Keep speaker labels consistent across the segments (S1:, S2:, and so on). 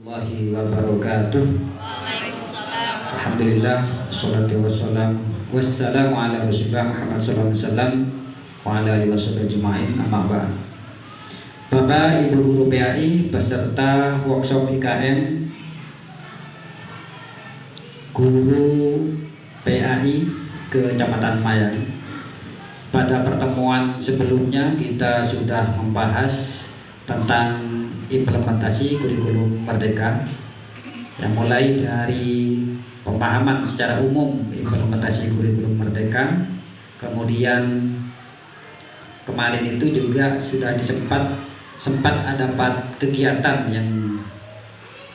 S1: Warahmatullahi wabarakatuh. Alhamdulillah, wassalatu wassalamu ala rasulillah Muhammad sallallahu alaihi wasallam wa ala alihi wasallam ajma'in, amma ba'd. Bapak Ibu guru PAI beserta workshop IKM, guru PAI Kecamatan Mayang. Pada pertemuan sebelumnya kita sudah membahas tentang implementasi kurikulum Merdeka, yang mulai dari pemahaman secara umum implementasi kurikulum Merdeka. Kemudian kemarin itu juga sudah sempat ada 4 kegiatan yang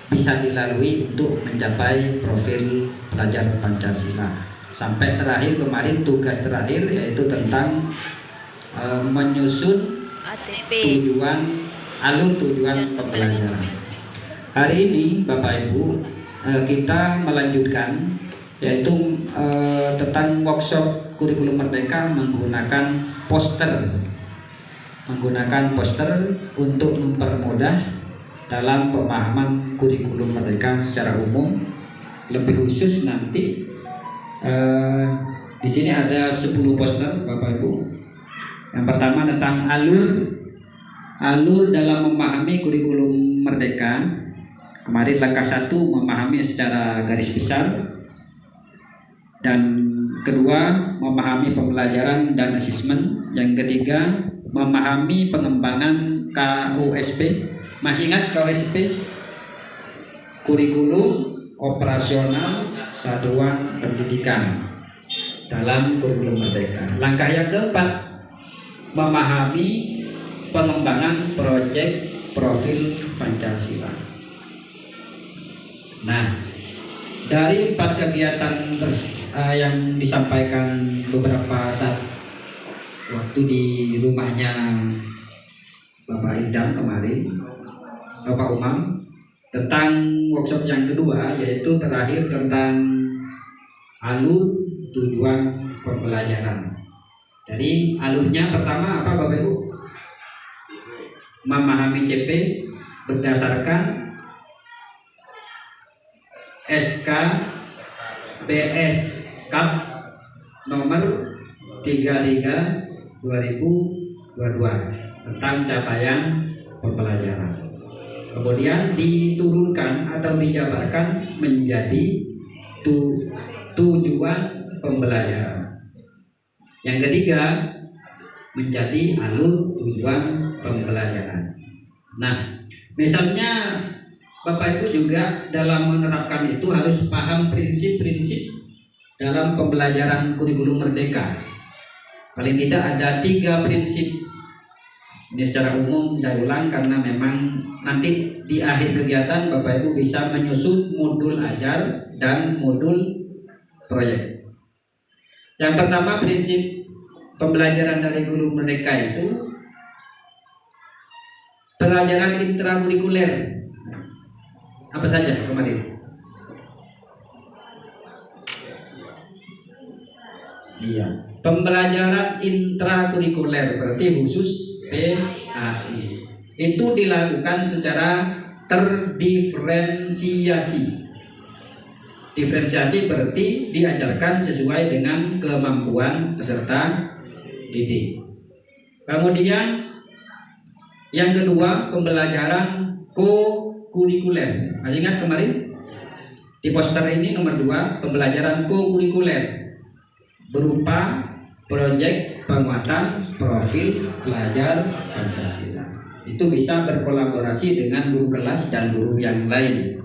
S1: bisa dilalui untuk mencapai profil pelajar Pancasila. Sampai terakhir kemarin tugas terakhir yaitu tentang menyusun alur tujuan pembelajaran. Hari ini Bapak Ibu kita melanjutkan yaitu tentang workshop kurikulum Merdeka menggunakan poster untuk mempermudah dalam pemahaman kurikulum Merdeka secara umum. Lebih khusus nanti di sini ada 10 poster Bapak Ibu. Yang pertama tentang alur dalam memahami kurikulum Merdeka. Kemarin langkah 1 memahami secara garis besar, dan kedua memahami pembelajaran dan asesmen. Yang ketiga memahami pengembangan KOSP. Masih ingat KOSP? Kurikulum operasional satuan pendidikan dalam kurikulum Merdeka. Langkah yang keempat memahami pengembangan proyek profil Pancasila. Nah, dari 4 kegiatan yang disampaikan beberapa saat waktu di rumahnya Bapak Idam kemarin, Bapak Umam, tentang workshop yang kedua yaitu terakhir tentang alur tujuan pembelajaran. Jadi alurnya pertama apa Bapak Ibu? Memahami CP berdasarkan SK BS Kap nomor 33 2022 tentang capaian pembelajaran. Kemudian diturunkan atau dijabarkan menjadi tujuan pembelajaran. Yang ketiga menjadi alur tujuan pembelajaran. Nah, misalnya Bapak Ibu juga dalam menerapkan itu harus paham prinsip-prinsip dalam pembelajaran kurikulum Merdeka. Paling tidak ada 3 prinsip. Ini secara umum saya ulang karena memang nanti di akhir kegiatan Bapak Ibu bisa menyusun modul ajar dan modul proyek. Yang pertama prinsip pembelajaran dari kurikulum Merdeka itu pelajaran intrakurikuler. Apa saja kemarin? Iya, pembelajaran intrakurikuler berarti khusus PAI. Itu dilakukan secara terdiferensiasi. Diferensiasi berarti diajarkan sesuai dengan kemampuan peserta didik. Kemudian yang kedua pembelajaran ko-kurikuler. Masih ingat kemarin? Di poster ini nomor 2 pembelajaran ko-kurikuler berupa proyek penguatan profil pelajar Pancasila. Itu bisa berkolaborasi dengan guru kelas dan guru yang lain.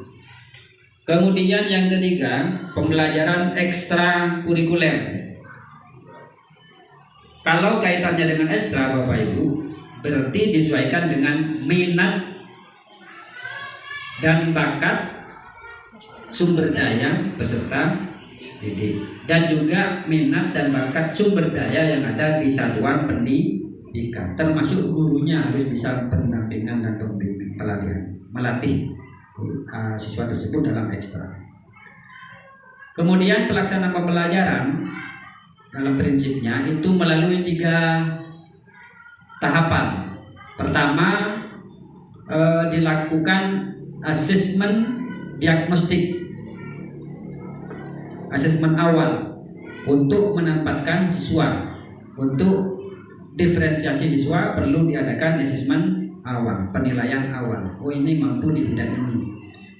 S1: Kemudian yang ketiga pembelajaran ekstrakurikuler. Kalau kaitannya dengan ekstra Bapak Ibu berarti disesuaikan dengan minat dan bakat sumber daya peserta didik, dan juga minat dan bakat sumber daya yang ada di satuan pendidikan, termasuk gurunya harus bisa pendampingan dan pelatihan, melatih siswa tersebut dalam ekstra. Kemudian pelaksanaan pembelajaran dalam prinsipnya itu melalui 3 tahapan. Pertama dilakukan asesmen diagnostik, asesmen awal untuk menempatkan siswa. Untuk diferensiasi siswa perlu diadakan asesmen awal, penilaian awal. Oh, ini mampu di bidang ini.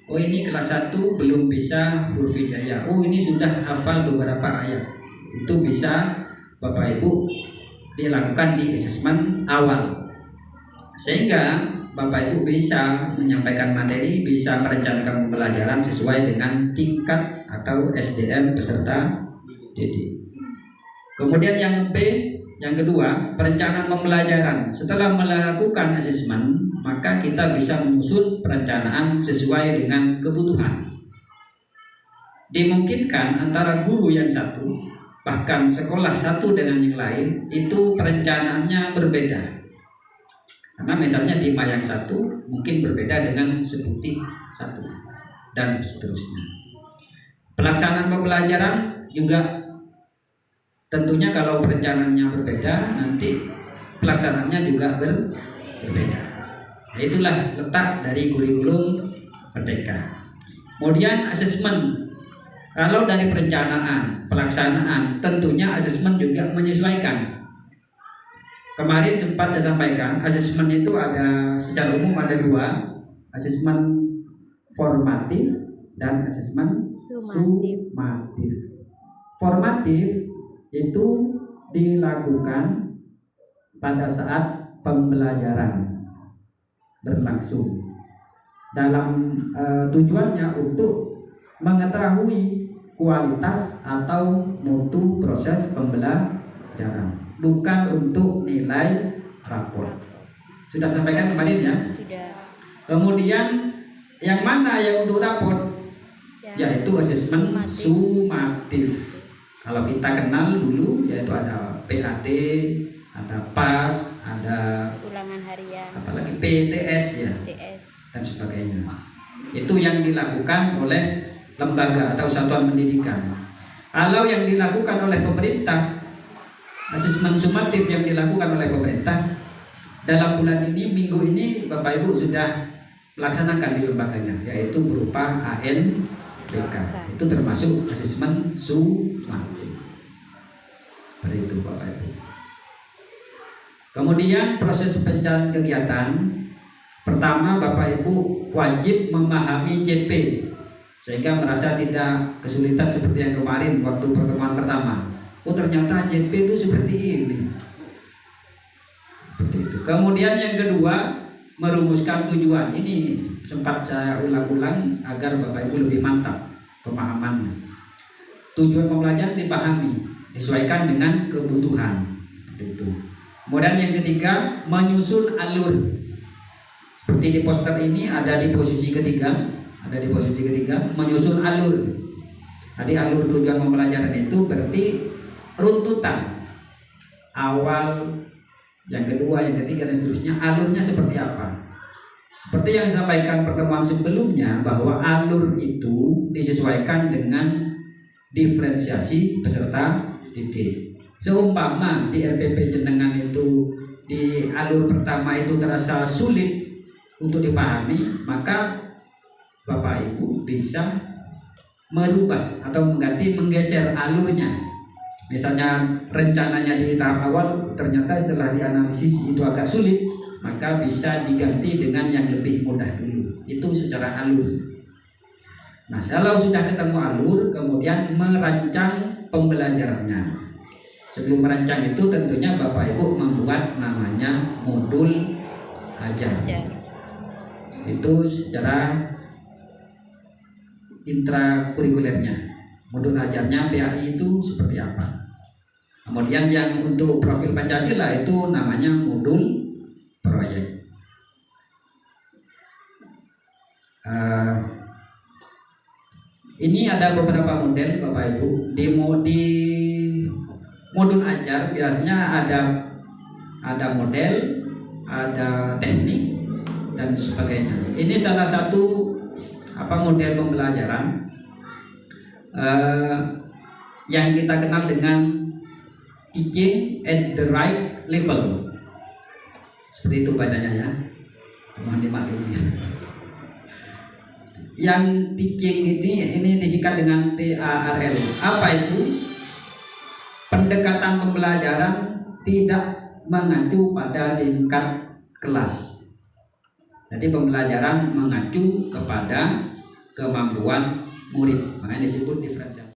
S1: Oh, ini kelas 1 belum bisa huruf hijaiyah. Oh, ini sudah hafal beberapa ayat. Itu bisa Bapak Ibu dilakukan di asesmen awal. Sehingga Bapak Ibu bisa menyampaikan materi, bisa merencanakan pembelajaran sesuai dengan tingkat atau SDM peserta didik. Kemudian yang B, yang kedua, perencanaan pembelajaran. Setelah melakukan asesmen, maka kita bisa menyusun perencanaan sesuai dengan kebutuhan. Dimungkinkan antara guru yang satu, bahkan sekolah satu dengan yang lain, itu perencanaannya berbeda. Karena misalnya di Mayang 1 mungkin berbeda dengan Sebuti 1 dan seterusnya. Pelaksanaan pembelajaran juga tentunya kalau perencanaannya berbeda, nanti pelaksanaannya juga berbeda. Nah, itulah letak dari kurikulum Merdeka. Kemudian asesmen. Kalau dari perencanaan, pelaksanaan, tentunya asesmen juga menyesuaikan. Kemarin sempat saya sampaikan, asesmen itu ada secara umum ada 2, asesmen formatif dan asesmen sumatif. Formatif itu dilakukan pada saat pembelajaran berlangsung. Dalam tujuannya untuk mengetahui kualitas atau mutu proses pembelajaran, bukan untuk nilai rapor. Sudah sampaikan kemarin ya? Sudah. Kemudian yang mana yang untuk rapor? Ya. Yaitu asesmen sumatif. Kalau kita kenal dulu, yaitu ada PAT, ada PAS, ada ulangan harian, apalagi PTS ya, dan sebagainya. Itu yang dilakukan oleh lembaga atau satuan pendidikan. Kalau yang dilakukan oleh pemerintah, asesmen sumatif yang dilakukan oleh pemerintah, dalam bulan ini, minggu ini Bapak Ibu sudah melaksanakan di lembaganya, yaitu berupa ANPK. Itu termasuk asesmen sumatif. Seperti itu Bapak Ibu. Kemudian proses perencanaan kegiatan, pertama Bapak Ibu wajib memahami JP, sehingga merasa tidak kesulitan seperti yang kemarin waktu pertemuan pertama. Oh, ternyata JP itu seperti ini. Seperti itu. Kemudian yang kedua, merumuskan tujuan. Ini sempat saya ulang-ulang agar Bapak Ibu lebih mantap pemahamannya. Tujuan pembelajaran dipahami, disesuaikan dengan kebutuhan. Seperti itu. Kemudian yang ketiga, menyusun alur. Seperti di poster ini ada di posisi ketiga, menyusun alur. Tadi alur tujuan pembelajaran itu berarti runtutan awal, yang kedua, yang ketiga, dan seterusnya. Alurnya seperti apa? Seperti yang disampaikan pertemuan sebelumnya, bahwa alur itu disesuaikan dengan diferensiasi peserta didik. Seumpama di LPP jenengan itu di alur pertama itu terasa sulit untuk dipahami, maka Bapak Ibu bisa merubah atau menggeser alurnya. Misalnya rencananya di tahap awal, ternyata setelah dianalisis itu agak sulit, maka bisa diganti dengan yang lebih mudah dulu. Itu secara alur. Nah, kalau sudah ketemu alur, kemudian merancang pembelajarannya. Sebelum merancang itu tentunya Bapak Ibu membuat namanya modul ajar. Itu secara intrakurikulernya. Modul ajarnya PAI itu seperti apa. Kemudian yang untuk profil Pancasila itu namanya modul proyek. Ini ada beberapa model Bapak Ibu. Di modul ajar biasanya ada model, ada teknik, dan sebagainya. Ini salah satu model pembelajaran yang kita kenal dengan teaching at the right level. Seperti itu bacanya ya. Mohon dimaklumi. yang teaching ini disingkat dengan TARL. Apa itu? Pendekatan pembelajaran tidak mengacu pada tingkat kelas. Jadi pembelajaran mengacu kepada kemampuan murid, makanya disebut diferensiasi.